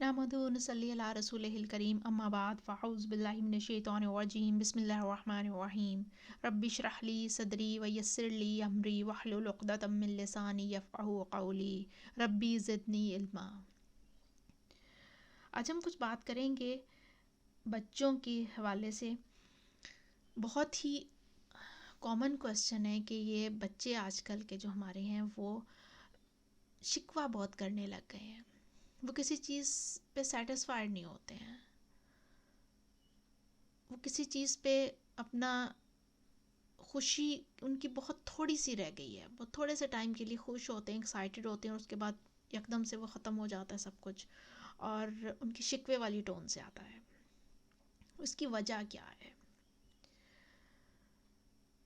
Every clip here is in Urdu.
نحمدہ و نصلی علی رسولہ الکریم اما بعد فاعوذ باللہ من الشیطان الرجیم بسم اللہ الرحمن الرحیم رب اشرح لی صدری ویسر لی امری واحلل عقدۃ من لسانی یفقہوا قولی ربی زدنی علما۔ آج ہم کچھ بات کریں گے بچوں کے حوالے سے۔ بہت ہی کامن کوسچن ہے کہ یہ بچے آج کل کے جو ہمارے ہیں وہ شکوہ بہت کرنے لگ گئے ہیں، وہ کسی چیز پہ سیٹسفائیڈ نہیں ہوتے ہیں، وہ کسی چیز پہ اپنا خوشی ان کی بہت تھوڑی سی رہ گئی ہے، بہت تھوڑے سے ٹائم کے لیے خوش ہوتے ہیں، ایکسائٹیڈ ہوتے ہیں، اور اس کے بعد یکدم سے وہ ختم ہو جاتا ہے سب کچھ، اور ان کی شکوے والی ٹون سے آتا ہے۔ اس کی وجہ کیا ہے؟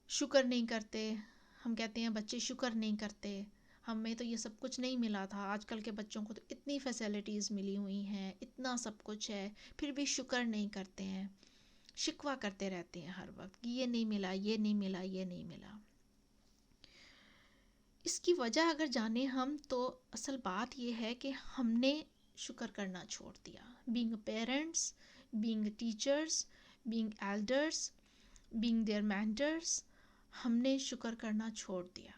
شکر نہیں کرتے، ہم کہتے ہیں بچے شکر نہیں کرتے، ہمیں تو یہ سب کچھ نہیں ملا تھا، آج کل کے بچوں کو تو اتنی فیسلٹیز ملی ہوئی ہیں، اتنا سب کچھ ہے، پھر بھی شکر نہیں کرتے ہیں، شکوہ کرتے رہتے ہیں ہر وقت کہ یہ نہیں ملا، یہ نہیں ملا، یہ نہیں ملا۔ اس کی وجہ اگر جانیں ہم تو اصل بات یہ ہے کہ ہم نے شکر کرنا چھوڑ دیا۔ Being parents, being teachers, being elders, being there mentors, ہم نے شکر کرنا چھوڑ دیا۔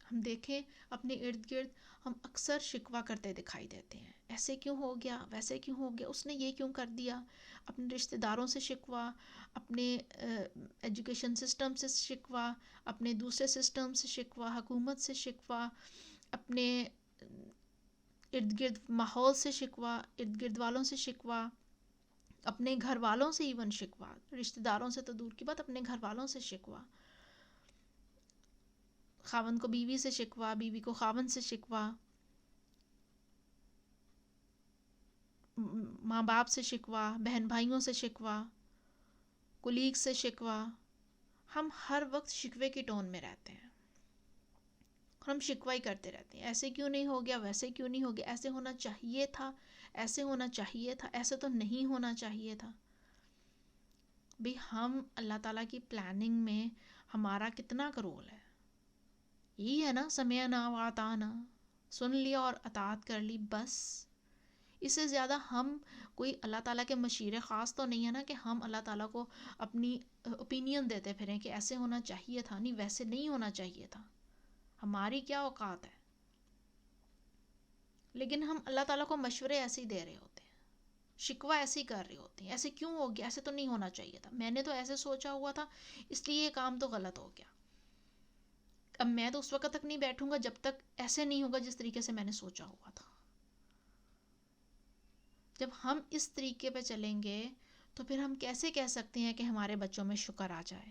ہم دیکھیں اپنے ارد گرد، ہم اکثر شکوہ کرتے دکھائی دیتے ہیں، ایسے کیوں ہو گیا، ویسے کیوں ہو گیا، اس نے یہ کیوں کر دیا۔ اپنے رشتہ داروں سے شکوہ، اپنے ایجوکیشن سسٹم سے شکوہ، اپنے دوسرے سسٹم سے شکوہ، حکومت سے شکوہ، اپنے ارد گرد ماحول سے شکوہ، ارد گرد والوں سے شکوہ، اپنے گھر والوں سے ایون شکوہ، رشتہ داروں سے تو دور کی بات، اپنے گھر والوں سے شکوہ، خاوند کو بیوی سے شکوہ، بیوی کو خاوند سے شکوہ، ماں باپ سے شکوہ، بہن بھائیوں سے شکوہ، کولیگ سے شکوہ۔ ہم ہر وقت شکوے کی ٹون میں رہتے ہیں، ہم شکوہ ہی کرتے رہتے ہیں، ایسے کیوں نہیں ہو گیا، ویسے کیوں نہیں ہو گیا، ایسے ہونا چاہیے تھا، ایسے ہونا چاہیے تھا، ایسے تو نہیں ہونا چاہیے تھا۔ بھی ہم اللہ تعالیٰ کی پلاننگ میں ہمارا کتنا کا رول ہے؟ یہی ہے نا، سمعنا واتعنا، سن لیا اور اطاعت کر لی، بس۔ اس سے زیادہ ہم کوئی اللہ تعالیٰ کے مشیر خاص تو نہیں ہے نا کہ ہم اللہ تعالیٰ کو اپنی اوپینین دیتے پھریں کہ ایسے ہونا چاہیے تھا، نہیں ویسے نہیں ہونا چاہیے تھا۔ ہماری کیا اوقات ہے؟ لیکن ہم اللہ تعالیٰ کو مشورے ایسے ہی دے رہے ہوتے ہیں، شکوہ ایسے ہی کر رہے ہوتے ہیں، ایسے کیوں ہو گیا، ایسے تو نہیں ہونا چاہیے تھا، میں نے تو ایسے سوچا ہوا تھا، اس لیے یہ کام تو غلط ہو گیا۔ اب میں تو اس وقت تک نہیں بیٹھوں گا جب تک ایسے نہیں ہوگا جس طریقے سے میں نے سوچا ہوا تھا۔ جب ہم اس طریقے پہ چلیں گے تو پھر ہم کیسے کہہ سکتے ہیں کہ ہمارے بچوں میں شکر آ جائے،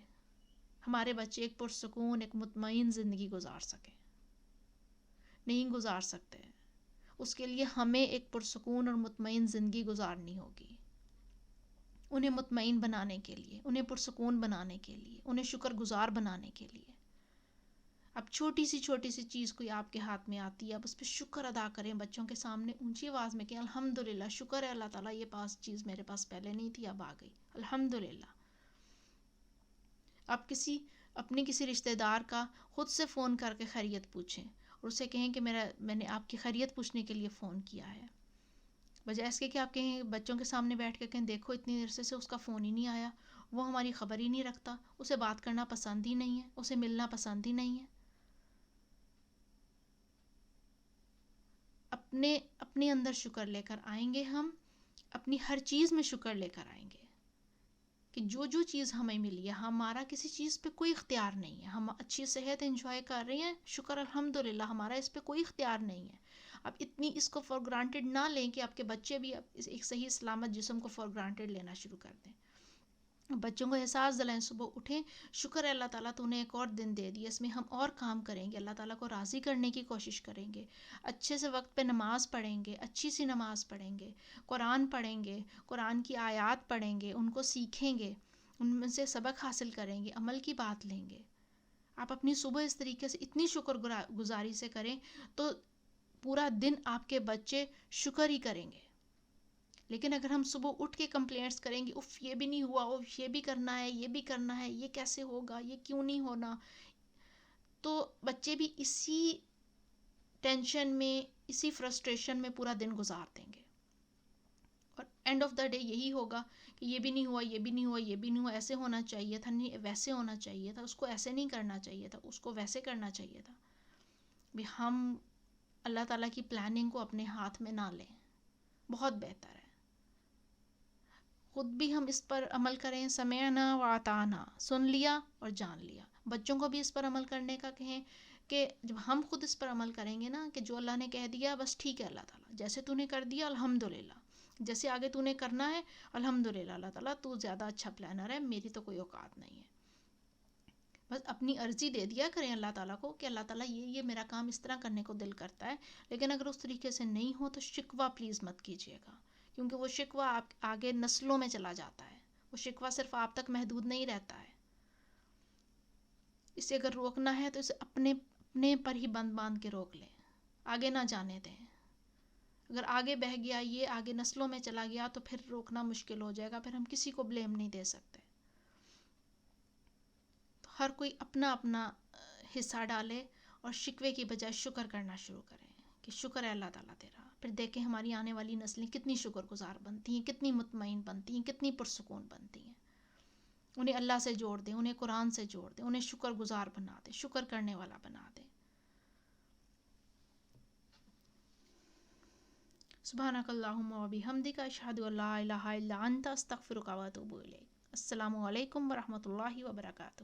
ہمارے بچے ایک پرسکون، ایک مطمئن زندگی گزار سکیں؟ نہیں گزار سکتے۔ اس کے لیے ہمیں ایک پرسکون اور مطمئن زندگی گزارنی ہوگی۔ انہیں مطمئن بنانے کے لیے، انہیں پرسکون بنانے کے لیے، انہیں شکر گزار بنانے کے لیے، اب چھوٹی سی چیز کوئی آپ کے ہاتھ میں آتی ہے، اب اس پہ شکر ادا کریں، بچوں کے سامنے اونچی آواز میں کہ الحمدللہ، شکر ہے اللہ تعالیٰ، یہ چیز میرے پاس پہلے نہیں تھی، اب آ گئی، الحمدللہ۔ آپ کسی رشتہ دار کا خود سے فون کر کے خیریت پوچھیں اور اسے کہیں کہ میں نے آپ کی خیریت پوچھنے کے لیے فون کیا ہے، بجائے اس کے کہ آپ کہیں بچوں کے سامنے بیٹھ کے کہیں دیکھو اتنی عرصے سے اس کا فون ہی نہیں آیا، وہ ہماری خبر ہی نہیں رکھتا، اسے بات کرنا پسند ہی نہیں ہے، اسے ملنا پسند ہی نہیں ہے۔ اپنے اندر شکر لے کر آئیں گے، ہم اپنی ہر چیز میں شکر لے کر آئیں گے کہ جو چیز ہمیں ملی ہے، ہمارا کسی چیز پہ کوئی اختیار نہیں ہے، ہم اچھی صحت انجوائے کر رہے ہیں، شکر الحمدللہ، ہمارا اس پہ کوئی اختیار نہیں ہے۔ اب اتنی اس کو فار گرانٹیڈ نہ لیں کہ آپ کے بچے بھی ایک صحیح سلامت جسم کو فار گرانٹیڈ لینا شروع کر دیں۔ بچوں کو احساس دلائیں، صبح اٹھیں، شکر ہے اللہ تعالیٰ تو نے ایک اور دن دے دیا، اس میں ہم اور کام کریں گے، اللہ تعالیٰ کو راضی کرنے کی کوشش کریں گے، اچھے سے وقت پہ نماز پڑھیں گے، اچھی سی نماز پڑھیں گے، قرآن پڑھیں گے، قرآن کی آیات پڑھیں گے، ان کو سیکھیں گے، ان میں سے سبق حاصل کریں گے، عمل کی بات لیں گے۔ آپ اپنی صبح اس طریقے سے اتنی شکر گزاری سے کریں تو پورا دن آپ کے بچے شکر ہی کریں گے۔ لیکن اگر ہم صبح اٹھ کے کمپلینٹس کریں گے، اف یہ بھی نہیں ہوا، اف یہ بھی کرنا ہے، یہ بھی کرنا ہے، یہ کیسے ہوگا، یہ کیوں نہیں ہونا، تو بچے بھی اسی ٹینشن میں، اسی فرسٹریشن میں پورا دن گزار دیں گے۔ اینڈ آف دا ڈے یہی ہوگا کہ یہ بھی نہیں ہوا، یہ بھی نہیں ہوا، یہ بھی نہیں ہوا، ایسے ہونا چاہیے تھا، نہیں ویسے ہونا چاہیے تھا، اس کو ایسے نہیں کرنا چاہیے تھا، اس کو ویسے کرنا چاہیے تھا. بھی ہم اللہ تعالیٰ کی پلاننگ کو اپنے ہاتھ میں نہ لیں. بہت بہتر ہے خود بھی ہم اس پر عمل کریں. سمعنا واتعنا، سن لیا اور جان لیا. بچوں کو بھی اس پر عمل کرنے کا کہیں کہ جب ہم خود اس پر عمل کریں گے نا کہ جو اللہ نے کہہ دیا بس ٹھیک ہے اللہ تعالیٰ، جیسے تو نے کر دیا الحمدللہ، جیسے آگے تو نے کرنا ہے الحمدللہ اللہ تعالیٰ تو زیادہ اچھا پلانر ہے، میری تو کوئی اوقات نہیں ہے. بس اپنی عرضی دے دیا کریں اللہ تعالیٰ کو کہ اللہ تعالیٰ یہ میرا کام اس طرح کرنے کو دل کرتا ہے، لیکن اگر اس طریقے سے نہیں ہو تو شکوہ پلیز مت کیجیے گا، کیونکہ وہ شکوہ آپ آگے نسلوں میں چلا جاتا ہے. وہ شکوہ صرف آپ تک محدود نہیں رہتا ہے. اسے اگر روکنا ہے تو اسے اپنے پر ہی بند باندھ کے روک لیں، آگے نہ جانے دیں. اگر آگے بہہ گیا، یہ آگے نسلوں میں چلا گیا تو پھر روکنا مشکل ہو جائے گا، پھر ہم کسی کو بلیم نہیں دے سکتے. تو ہر کوئی اپنا اپنا حصہ ڈالے اور شکوے کی بجائے شکر کرنا شروع کریں کہ شکر ہے اللہ تعالیٰ تیرا. پھر دیکھیں ہماری آنے والی نسلیں کتنی شکر گزار بنتی ہیں، کتنی مطمئن بنتی ہیں، کتنی پرسکون بنتی ہیں. انہیں اللہ سے جوڑ دیں، انہیں قرآن سے جوڑ دیں، انہیں شکر گزار بنا دیں، شکر کرنے والا بنا دیں. سبحانک اللہم و بحمدک، اشہد ان لا الہ الا انت، استغفرک و اتوب الیک. السلام علیکم ورحمۃ اللہ وبرکاتہ.